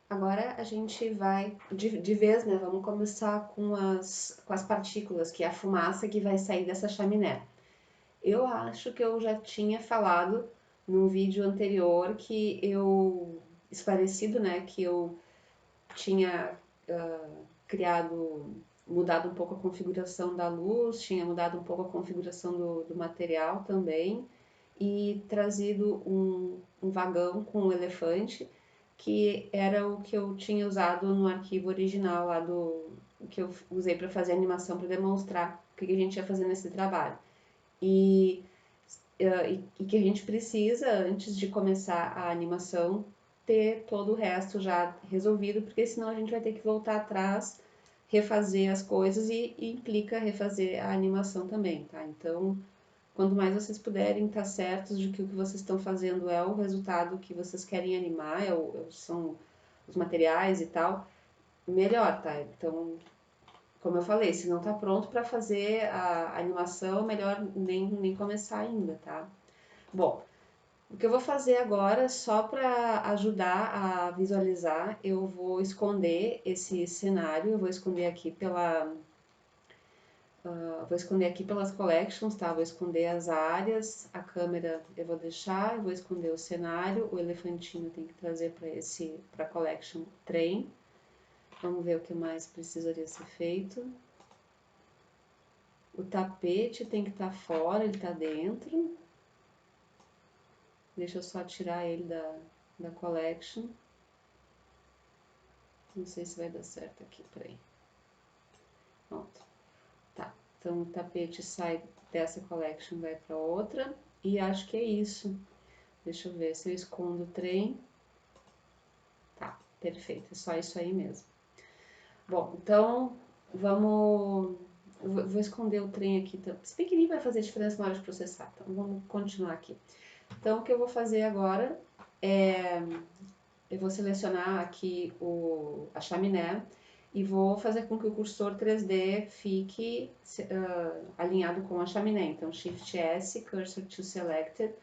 Agora a gente vai, de vez, né? Vamos começar com as partículas, que é a fumaça que vai sair dessa chaminé. Eu acho que eu já tinha falado num vídeo anterior que eu, esclarecido, né, que eu tinha criado, mudado um pouco a configuração da luz, tinha mudado um pouco a configuração do material também, e trazido um vagão com um elefante, que era o que eu tinha usado no arquivo original lá que eu usei para fazer a animação para demonstrar o que a gente ia fazer nesse trabalho. E, e que a gente precisa, antes de começar a animação, ter todo o resto já resolvido, porque senão a gente vai ter que voltar atrás, refazer as coisas e implica refazer a animação também, tá? Então, quanto mais vocês puderem estar certos de que o que vocês estão fazendo é o resultado que vocês querem animar, são os materiais e tal, melhor, tá? Então, como eu falei, se não tá pronto para fazer a animação, melhor nem começar ainda, tá? Bom, o que eu vou fazer agora, só para ajudar a visualizar, eu vou esconder esse cenário, eu vou esconder aqui vou esconder aqui pelas collections, tá? Vou esconder as áreas, a câmera eu vou deixar, eu vou esconder o cenário, o elefantinho tem que trazer para collection trem. Vamos ver o que mais precisaria ser feito. O tapete tem que estar fora, ele está dentro. Deixa eu só tirar ele da collection. Não sei se vai dar certo aqui, peraí. Pronto. Tá, então o tapete sai dessa collection, vai para outra. E acho que é isso. Deixa eu ver se eu escondo o trem. Tá, perfeito, é só isso aí mesmo. Bom, então vamos. Vou esconder o trem aqui. Se bem que nem vai fazer diferença na hora de processar. Então vamos continuar aqui. Então o que eu vou fazer agora é. Eu vou selecionar aqui a chaminé e vou fazer com que o cursor 3D fique alinhado com a chaminé. Então, Shift S, Cursor to Selected,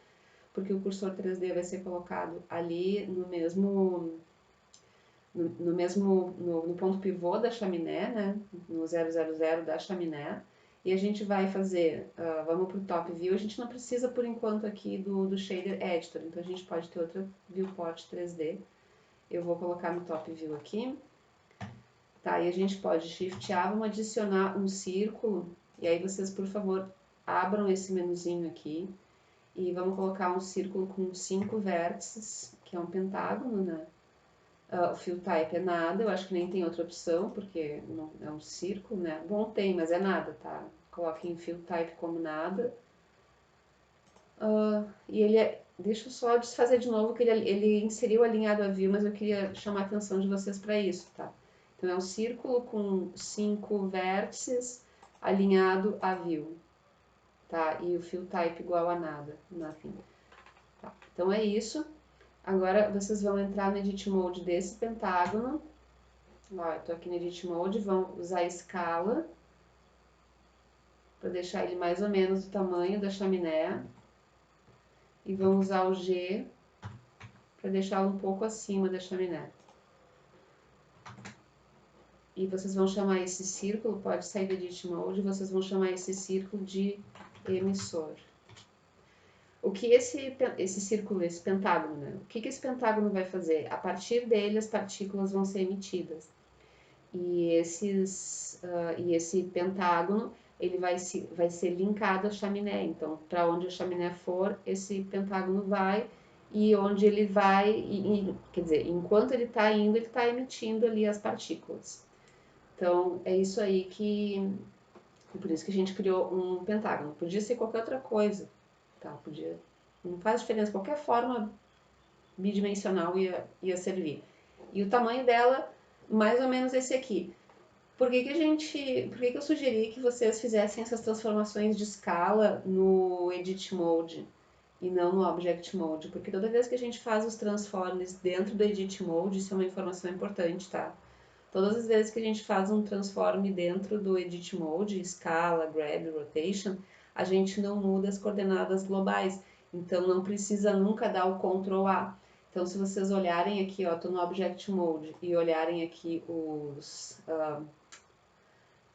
porque o cursor 3D vai ser colocado ali no ponto pivô da chaminé, né? No 000 da chaminé. E a gente vai fazer, vamos para o Top View, a gente não precisa por enquanto aqui do Shader Editor, então a gente pode ter outra viewport 3D. Eu vou colocar no Top View aqui. Tá, e a gente pode Shift A, vamos adicionar um círculo. E aí vocês, por favor, abram esse menuzinho aqui. E vamos colocar um círculo com 5 vértices, que é um pentágono, né? O Fill Type é nada, eu acho que nem tem outra opção, porque não, é um círculo, né? Bom, tem, mas é nada, tá? Coloquem Fill Type como nada. E ele é. Deixa eu só desfazer de novo, que ele inseriu alinhado a view, mas eu queria chamar a atenção de vocês para isso, tá? Então é um círculo com 5 vértices alinhado a view, tá? E o fill type igual a nada, nothing. Tá. Então é isso. Agora vocês vão entrar no Edit Mode desse pentágono. Ó, eu tô aqui no Edit Mode, vão usar a escala para deixar ele mais ou menos do tamanho da chaminé. E vão usar o G para deixá-lo um pouco acima da chaminé. E vocês vão chamar esse círculo, pode sair do Edit Mode, vocês vão chamar esse círculo de emissor. O que esse círculo, esse pentágono, né? O que esse pentágono vai fazer? A partir dele, as partículas vão ser emitidas. E esse pentágono, ele vai ser linkado à chaminé. Então, para onde a chaminé for, esse pentágono vai. E onde ele vai, quer dizer, enquanto ele está indo, ele está emitindo ali as partículas. Então, é isso aí por isso que a gente criou um pentágono. Podia ser qualquer outra coisa, tá? Podia, não faz diferença, qualquer forma bidimensional ia servir. E o tamanho dela, mais ou menos esse aqui. Por que eu sugeri que vocês fizessem essas transformações de escala no Edit Mode e não no Object Mode? Porque toda vez que a gente faz os transforms dentro do Edit Mode, isso é uma informação importante, tá? Todas as vezes que a gente faz um transform dentro do Edit Mode, escala, grab, rotation, a gente não muda as coordenadas globais. Então não precisa nunca dar o Ctrl A. Então, se vocês olharem aqui, ó, tô no Object Mode, e olharem aqui os,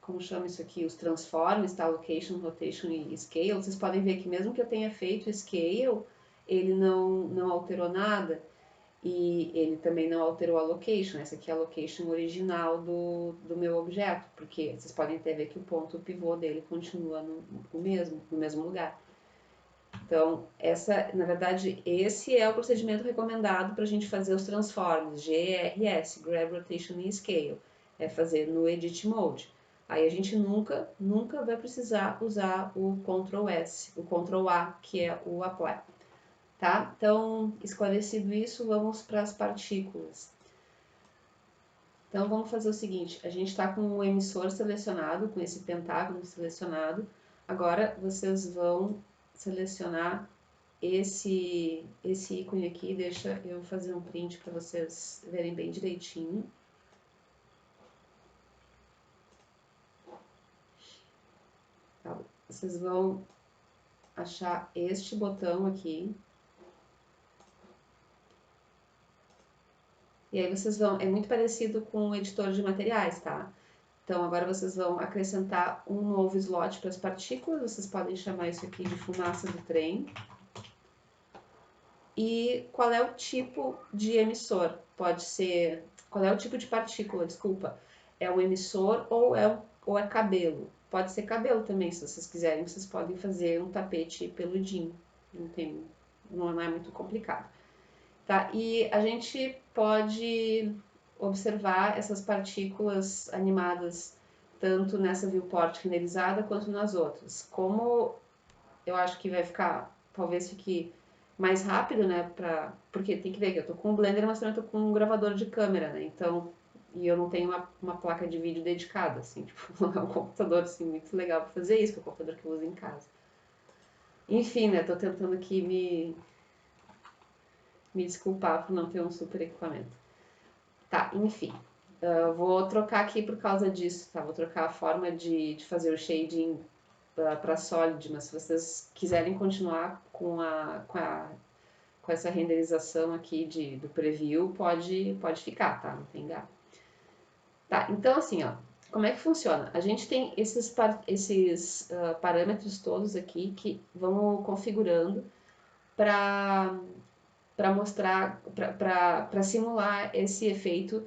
como chama isso aqui, os transforms, tá? Location, Rotation e Scale, vocês podem ver que mesmo que eu tenha feito Scale, ele não alterou nada. E ele também não alterou a location, essa aqui é a location original do meu objeto, porque vocês podem até ver que o ponto pivô dele continua no mesmo lugar. Então, na verdade, esse é o procedimento recomendado para a gente fazer os transforms, GRS, Grab, Rotation e Scale, é fazer no Edit Mode. Aí a gente nunca vai precisar usar o Ctrl S, o Ctrl A, que é o Apply. Tá? Então, esclarecido isso, vamos para as partículas. Então, vamos fazer o seguinte, a gente está com o emissor selecionado, com esse pentágono selecionado. Agora, vocês vão selecionar esse ícone aqui, deixa eu fazer um print para vocês verem bem direitinho. Tá? Vocês vão achar este botão aqui. E aí vocês vão, é muito parecido com o editor de materiais, tá? Então agora vocês vão acrescentar um novo slot para as partículas, vocês podem chamar isso aqui de fumaça do trem. E qual é o tipo de emissor? Pode ser, qual é o tipo de partícula, desculpa, é um emissor ou é cabelo? Pode ser cabelo também, se vocês quiserem, vocês podem fazer um tapete peludinho, não é muito complicado. Tá? E a gente pode observar essas partículas animadas tanto nessa viewport renderizada quanto nas outras. Como eu acho que vai ficar, talvez fique mais rápido, né? Porque tem que ver que eu tô com um Blender, mas também tô com um gravador de câmera, né? Então, e eu não tenho uma placa de vídeo dedicada, assim, tipo, não é um computador assim, muito legal para fazer isso, que é o computador que eu uso em casa. Enfim, né? Tô tentando aqui me desculpar por não ter um super equipamento. Tá, enfim. Vou trocar aqui por causa disso, tá? Vou trocar a forma de fazer o shading para Solid, mas se vocês quiserem continuar com essa renderização aqui do preview, pode ficar, tá? Não tem gato. Tá, então assim, ó, como é que funciona? A gente tem esses parâmetros todos aqui que vamos configurando para mostrar, para simular esse efeito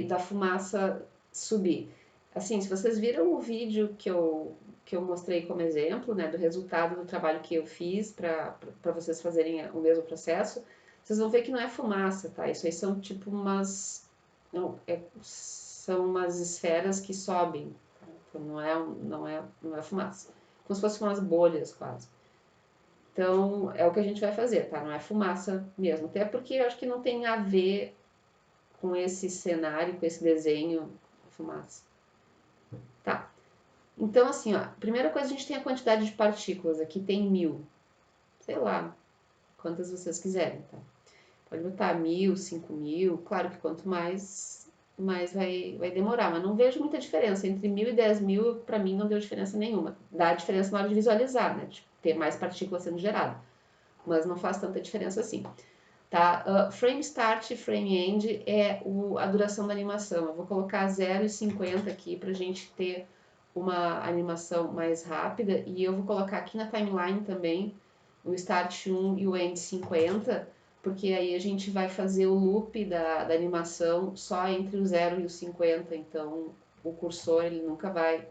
da fumaça subir. Assim, se vocês viram o vídeo que eu mostrei como exemplo, né, do resultado do trabalho que eu fiz para vocês fazerem o mesmo processo, vocês vão ver que não é fumaça, tá? Isso aí são tipo são umas esferas que sobem, tá? Então não é fumaça. Como se fossem umas bolhas quase. Então, é o que a gente vai fazer, tá? Não é fumaça mesmo. Até porque eu acho que não tem a ver com esse cenário, com esse desenho, fumaça. Tá. Então, assim, ó, primeira coisa, a gente tem a quantidade de partículas. Aqui tem 1000. Sei lá, quantas vocês quiserem, tá? Pode botar 1000, 5000. Claro que quanto mais vai demorar. Mas não vejo muita diferença. Entre 1000 e 10.000, pra mim, não deu diferença nenhuma. Dá diferença na hora de visualizar, né? De ter mais partículas sendo geradas. Mas não faz tanta diferença assim. Tá? Frame Start e Frame End é a duração da animação. Eu vou colocar 0,50 aqui para a gente ter uma animação mais rápida. E eu vou colocar aqui na timeline também o Start 1 e o End 50, porque aí a gente vai fazer o loop da animação só entre o 0 e o 50. Então o cursor ele nunca vai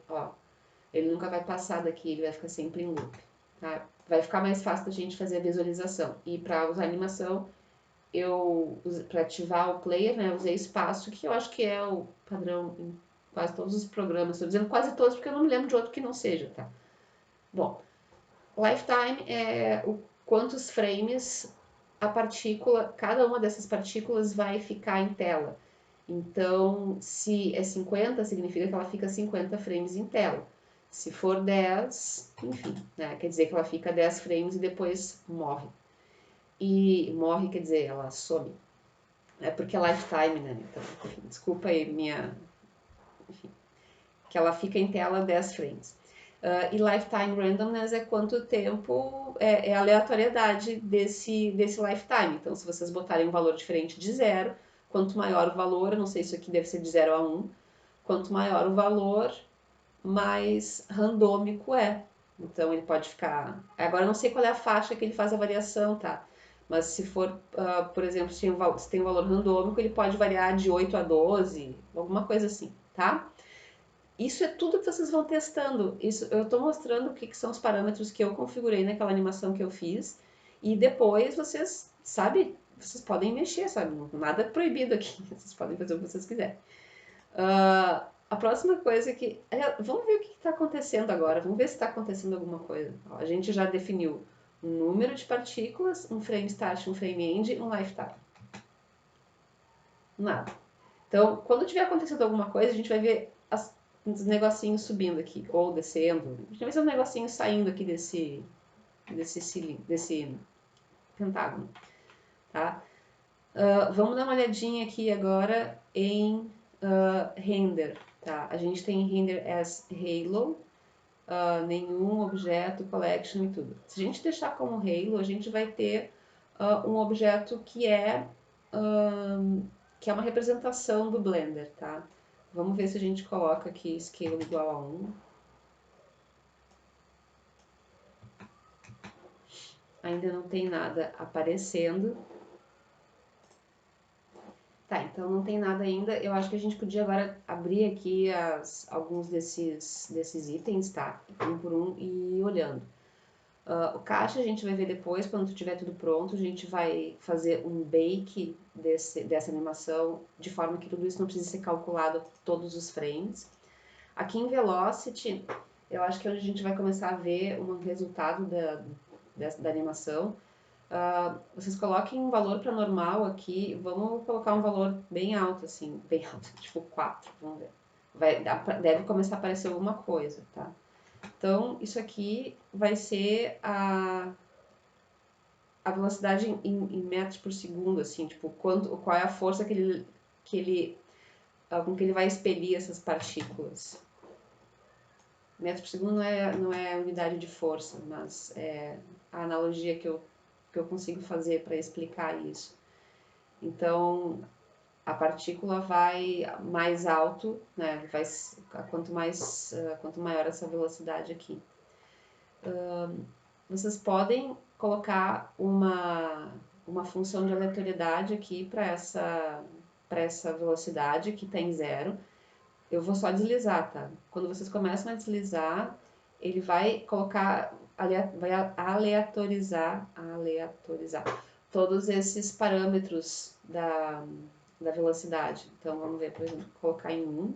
passar daqui, ele vai ficar sempre em loop. Tá? Vai ficar mais fácil da gente fazer a visualização. E para usar a animação, para ativar o player, né, usei espaço, que eu acho que é o padrão em quase todos os programas. Estou dizendo quase todos porque eu não me lembro de outro que não seja, tá? Bom, lifetime é quantos frames a partícula, cada uma dessas partículas vai ficar em tela. Então, se é 50, significa que ela fica 50 frames em tela. Se for 10, enfim, né, quer dizer que ela fica 10 frames e depois morre. E morre, quer dizer, ela some. É porque é lifetime, né? Então, desculpa aí minha... Enfim, que ela fica em tela 10 frames. E lifetime randomness é quanto tempo, é a aleatoriedade desse lifetime. Então, se vocês botarem um valor diferente de 0, quanto maior o valor, eu não sei se isso aqui deve ser de 0 a 1, quanto maior o valor, mais randômico é. Então, ele pode ficar... Agora, eu não sei qual é a faixa que ele faz a variação, tá? Mas se for, por exemplo, se tem um valor randômico, ele pode variar de 8 a 12, alguma coisa assim, tá? Isso é tudo que vocês vão testando. Isso, eu estou mostrando o que são os parâmetros que eu configurei naquela animação que eu fiz. E depois vocês, sabe, vocês podem mexer, sabe? Nada proibido aqui. Vocês podem fazer o que vocês quiserem. A próxima coisa que... Vamos ver o que está acontecendo agora. Vamos ver se está acontecendo alguma coisa. Ó, a gente já definiu um número de partículas, um frame start, um frame end, um lifetime. Nada. Então, quando tiver acontecendo alguma coisa, a gente vai ver uns negocinhos subindo aqui, ou descendo. A gente vai ver um negocinho saindo aqui desse pentágono, tá? Vamos dar uma olhadinha aqui agora em render, tá? A gente tem render as halo, nenhum objeto, collection e tudo. Se a gente deixar como halo, a gente vai ter um objeto que é uma representação do Blender, tá? Vamos ver se a gente coloca aqui scale igual a 1. Ainda não tem nada aparecendo. Tá, então não tem nada ainda. Eu acho que a gente podia agora abrir aqui alguns desses itens, tá? Um por um e ir olhando. O caixa a gente vai ver depois, quando tiver tudo pronto. A gente vai fazer um bake dessa animação, de forma que tudo isso não precise ser calculado todos os frames. Aqui em Velocity, eu acho que é onde a gente vai começar a ver um resultado da animação. Vocês coloquem um valor para normal aqui. Vamos colocar um valor bem alto, assim, bem alto, tipo 4, vamos ver. Deve começar a aparecer alguma coisa, tá? Então, isso aqui vai ser a velocidade em metros por segundo, assim, tipo, qual é a força com que ele vai expelir essas partículas. Metro por segundo não é unidade de força, mas é a analogia que eu consigo fazer para explicar isso. Então, a partícula vai mais alto, né? Quanto maior essa velocidade aqui. Vocês podem colocar uma função de aleatoriedade aqui para essa velocidade que tem 0. Eu vou só deslizar, tá? Quando vocês começam a deslizar, ele vai colocar, vai aleatorizar todos esses parâmetros da velocidade. Então, vamos ver, por exemplo, colocar em 1.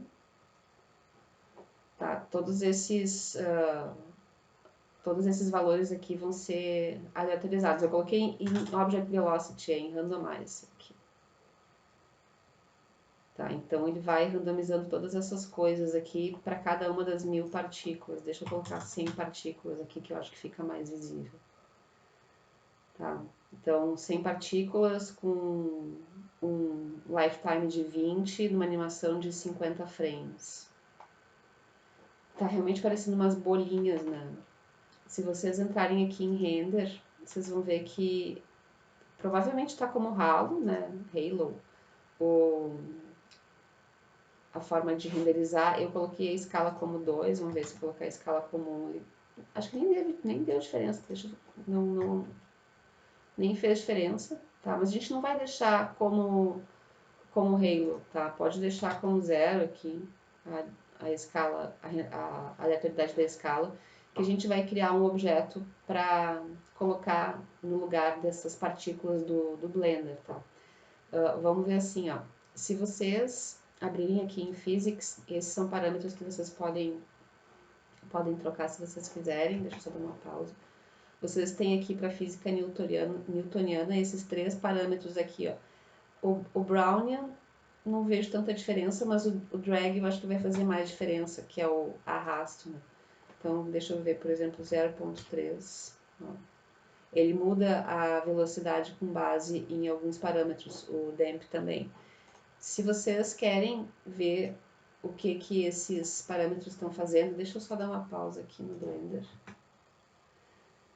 Tá? Todos esses valores aqui vão ser aleatorizados. Eu coloquei em Object Velocity, em Randomize aqui. Tá, então ele vai randomizando todas essas coisas aqui para cada uma das 1000 partículas. Deixa eu colocar 100 partículas aqui, que eu acho que fica mais visível. Tá, então 100 partículas com um lifetime de 20 numa animação de 50 frames. Tá realmente parecendo umas bolinhas, né? Se vocês entrarem aqui em render, vocês vão ver que provavelmente está como Halo, né? Halo, a forma de renderizar. Eu coloquei a escala como 2, vamos ver se eu colocar a escala como 1. Acho que nem deu diferença, nem fez diferença, tá? Mas a gente não vai deixar como Halo, tá? Pode deixar como 0 aqui, a escala, a aleatoriedade da escala, que a gente vai criar um objeto para colocar no lugar dessas partículas do Blender, tá? Vamos ver assim, ó. Se vocês abrirem aqui em Physics, esses são parâmetros que vocês podem trocar se vocês quiserem. Deixa eu só dar uma pausa. Vocês têm aqui para física newtoniana esses 3 parâmetros aqui, ó. O Brownian não vejo tanta diferença, mas o drag eu acho que vai fazer mais diferença, que é o arrasto, né? Então, deixa eu ver, por exemplo, 0.3. Ele muda a velocidade com base em alguns parâmetros, o damp também. Se vocês querem ver o que esses parâmetros estão fazendo. Deixa eu só dar uma pausa aqui no Blender.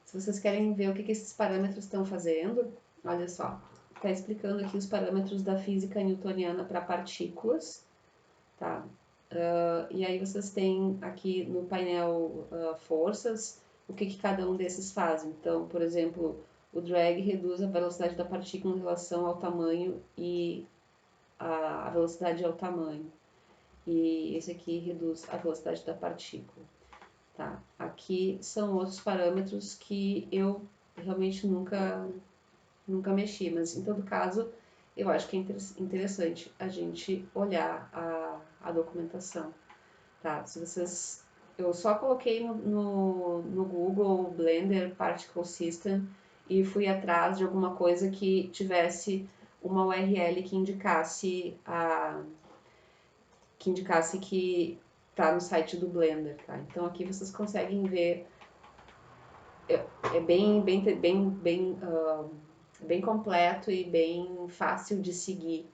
Se vocês querem ver o que esses parâmetros estão fazendo, olha só, está explicando aqui os parâmetros da física newtoniana para partículas, tá? E aí vocês têm aqui no painel forças, o que cada um desses faz. Então, por exemplo, o drag reduz a velocidade da partícula em relação ao tamanho e a velocidade ao tamanho. E esse aqui reduz a velocidade da partícula. Tá? Aqui são outros parâmetros que eu realmente nunca mexi, mas em todo caso eu acho que é interessante a gente olhar a documentação. Tá? Se vocês, eu só coloquei no Google Blender Particle System e fui atrás de alguma coisa que tivesse uma URL que indicasse que tá no site do Blender, tá? Então aqui vocês conseguem ver, é bem completo e bem fácil de seguir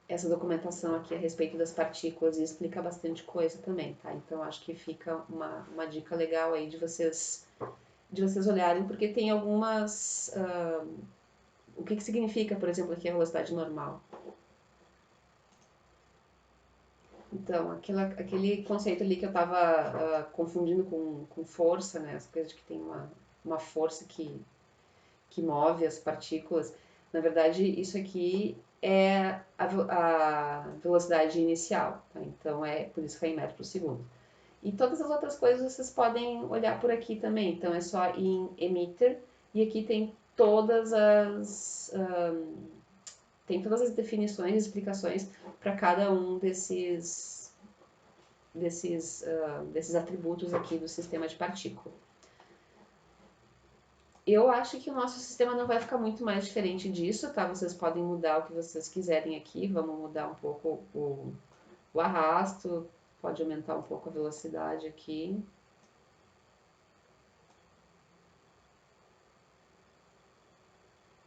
essa documentação aqui a respeito das partículas e explica bastante coisa também, tá? Então acho que fica uma dica legal aí de vocês olharem, porque tem algumas... o que significa, por exemplo, aqui a velocidade normal? Então, aquele conceito ali que eu estava confundindo com força, né? As coisas que tem uma força que move as partículas. Na verdade, isso aqui é a velocidade inicial, tá? Então, é por isso que é em metros por segundo. E todas as outras coisas vocês podem olhar por aqui também. Então, é só em emitter, e aqui tem todas as... tem todas as definições e explicações para cada um desses atributos aqui do sistema de partícula. Eu acho que o nosso sistema não vai ficar muito mais diferente disso, tá? Vocês podem mudar o que vocês quiserem aqui. Vamos mudar um pouco o arrasto, pode aumentar um pouco a velocidade aqui.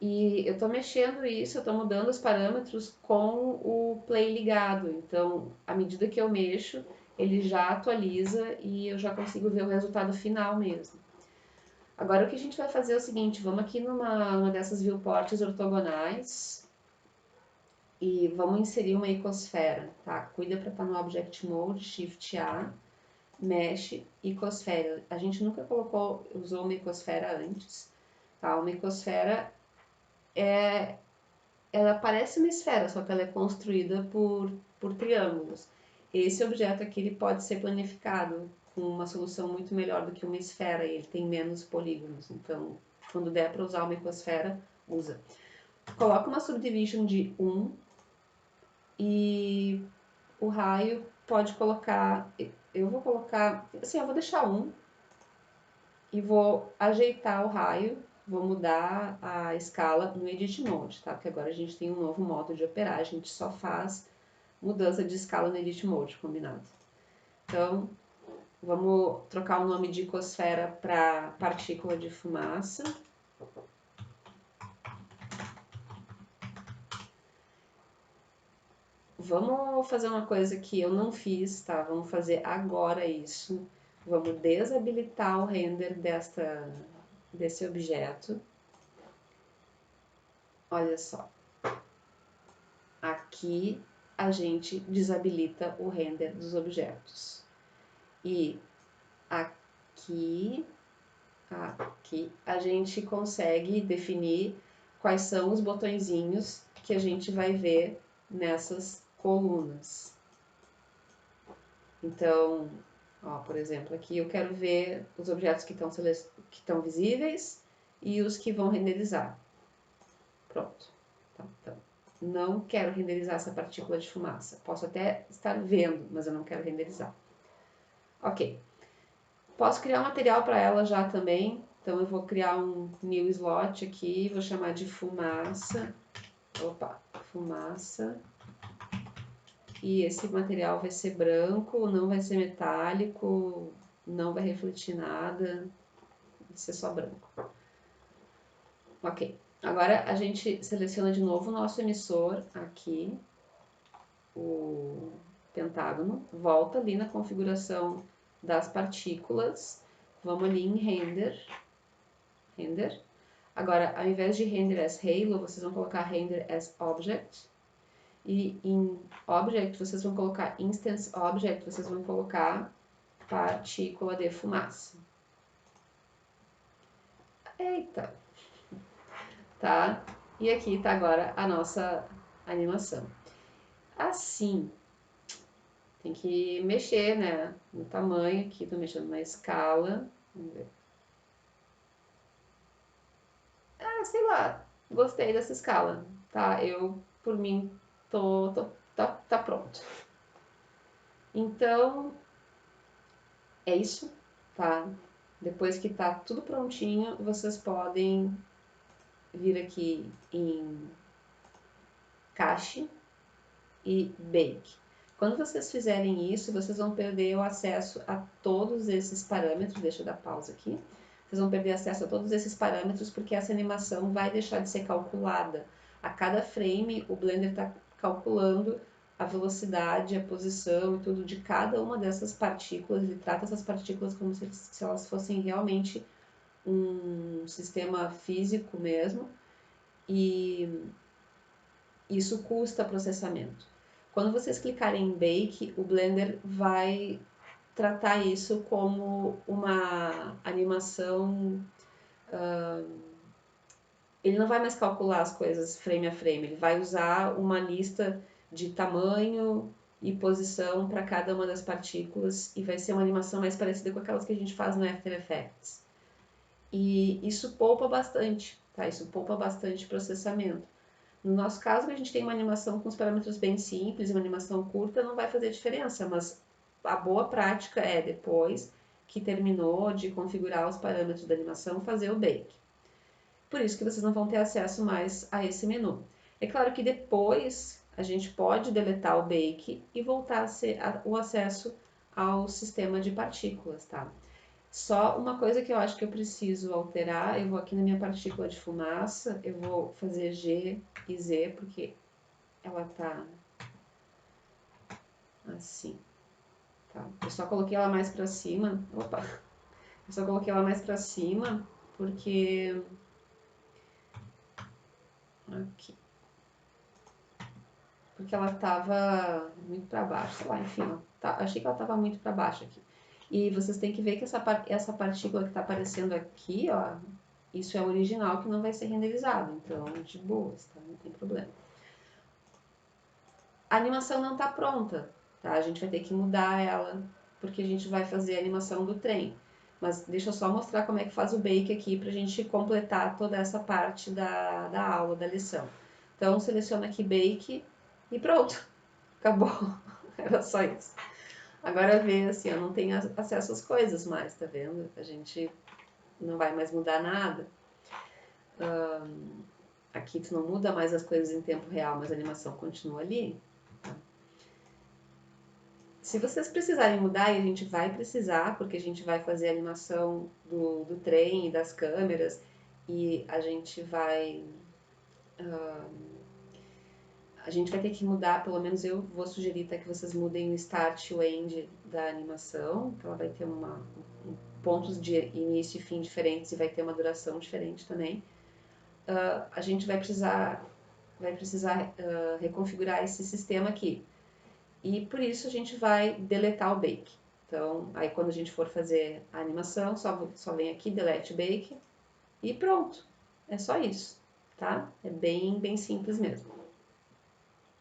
E eu estou mexendo isso, eu estou mudando os parâmetros com o play ligado. Então, à medida que eu mexo, ele já atualiza e eu já consigo ver o resultado final mesmo. Agora o que a gente vai fazer é o seguinte, vamos aqui numa dessas viewports ortogonais e vamos inserir uma icosfera, tá? Cuida para estar no Object Mode, Shift A, Mesh, icosfera. A gente nunca usou uma icosfera antes, tá? Uma icosfera ela parece uma esfera, só que ela é construída por triângulos. Esse objeto aqui ele pode ser planificado com uma solução muito melhor do que uma esfera, e ele tem menos polígonos. Então, quando der para usar uma icosfera, usa. Coloca uma subdivision de 1 e o raio pode colocar... Eu vou colocar... Assim, eu vou deixar 1 e vou ajeitar o raio. Vou mudar a escala no Edit Mode, tá? Porque agora a gente tem um novo modo de operar, a gente só faz mudança de escala no Edit Mode, combinado? Então, vamos trocar o nome de icosfera para partícula de fumaça. Vamos fazer uma coisa que eu não fiz, tá? Vamos fazer agora isso. Vamos desabilitar o render desse objeto. Olha só. Aqui a gente desabilita o render dos objetos. E aqui a gente consegue definir quais são os botõezinhos que a gente vai ver nessas colunas. Então, ó, por exemplo, aqui eu quero ver os objetos que estão visíveis e os que vão renderizar. Pronto. Então, não quero renderizar essa partícula de fumaça. Posso até estar vendo, mas eu não quero renderizar. Ok. Posso criar um material para ela já também. Então, eu vou criar um new slot aqui, vou chamar de fumaça. Opa, fumaça. E esse material vai ser branco, não vai ser metálico, não vai refletir nada, vai ser só branco. Ok. Agora a gente seleciona de novo o nosso emissor aqui. o pentágono, volta ali na configuração das partículas, vamos ali em render. Agora, ao invés de render as halo, vocês vão colocar render as object. E em object, vocês vão colocar instance object, vocês vão colocar partícula de fumaça. Eita! Tá? E aqui tá agora a nossa animação. Assim, tem que mexer, né? No tamanho aqui, tô mexendo na escala. Vamos ver. Ah, sei lá, gostei dessa escala, tá? Eu, por mim, tá pronto. Então, é isso, tá? Depois que tá tudo prontinho, vocês podem vir aqui em Cache e Bake. Quando vocês fizerem isso, vocês vão perder o acesso a todos esses parâmetros. Deixa eu dar pausa aqui. Vocês vão perder acesso a todos esses parâmetros porque essa animação vai deixar de ser calculada. A cada frame, o Blender está calculando a velocidade, a posição e tudo de cada uma dessas partículas. Ele trata essas partículas como se elas fossem realmente um sistema físico mesmo. E isso custa processamento. Quando vocês clicarem em Bake, o Blender vai tratar isso como uma animação. Ele não vai mais calcular as coisas frame a frame, ele vai usar uma lista de tamanho e posição para cada uma das partículas e vai ser uma animação mais parecida com aquelas que a gente faz no After Effects. E isso poupa bastante, tá? Isso poupa bastante processamento. No nosso caso, que a gente tem uma animação com os parâmetros bem simples e uma animação curta, não vai fazer diferença, mas a boa prática é, depois que terminou de configurar os parâmetros da animação, fazer o bake. Por isso que vocês não vão ter acesso mais a esse menu. É claro que depois a gente pode deletar o bake e voltar a ser o acesso ao sistema de partículas, tá? Só uma coisa que eu acho que eu preciso alterar, eu vou aqui na minha partícula de fumaça, eu vou fazer G e Z, porque ela tá assim, tá? Eu só coloquei ela mais pra cima, opa, eu só coloquei ela mais pra cima, porque, aqui, porque ela tava muito pra baixo, sei lá, enfim, achei que ela tava muito pra baixo aqui. E vocês têm que ver que essa partícula que tá aparecendo aqui, ó, isso é original que não vai ser renderizado, então de boas, tá? Não tem problema. A animação não tá pronta, tá? A gente vai ter que mudar ela, porque a gente vai fazer a animação do trem. Mas deixa eu só mostrar como é que faz o bake aqui pra gente completar toda essa parte da aula, da lição. Então, seleciona aqui bake e pronto, acabou. Era só isso. Agora vê assim, eu não tenho acesso às coisas mais, tá vendo? A gente não vai mais mudar nada. Aqui tu não muda mais as coisas em tempo real, mas a animação continua ali. Tá? Se vocês precisarem mudar, e a gente vai precisar, porque a gente vai fazer a animação do trem e das câmeras, e a gente vai ter que mudar, pelo menos eu vou sugerir tá, que vocês mudem o start e o end da animação, que ela vai ter pontos de início e fim diferentes e vai ter uma duração diferente também. A gente vai precisar reconfigurar esse sistema aqui. E por isso a gente vai deletar o bake. Então, aí quando a gente for fazer a animação, só vem aqui, delete bake e pronto. É só isso, tá? É bem simples mesmo.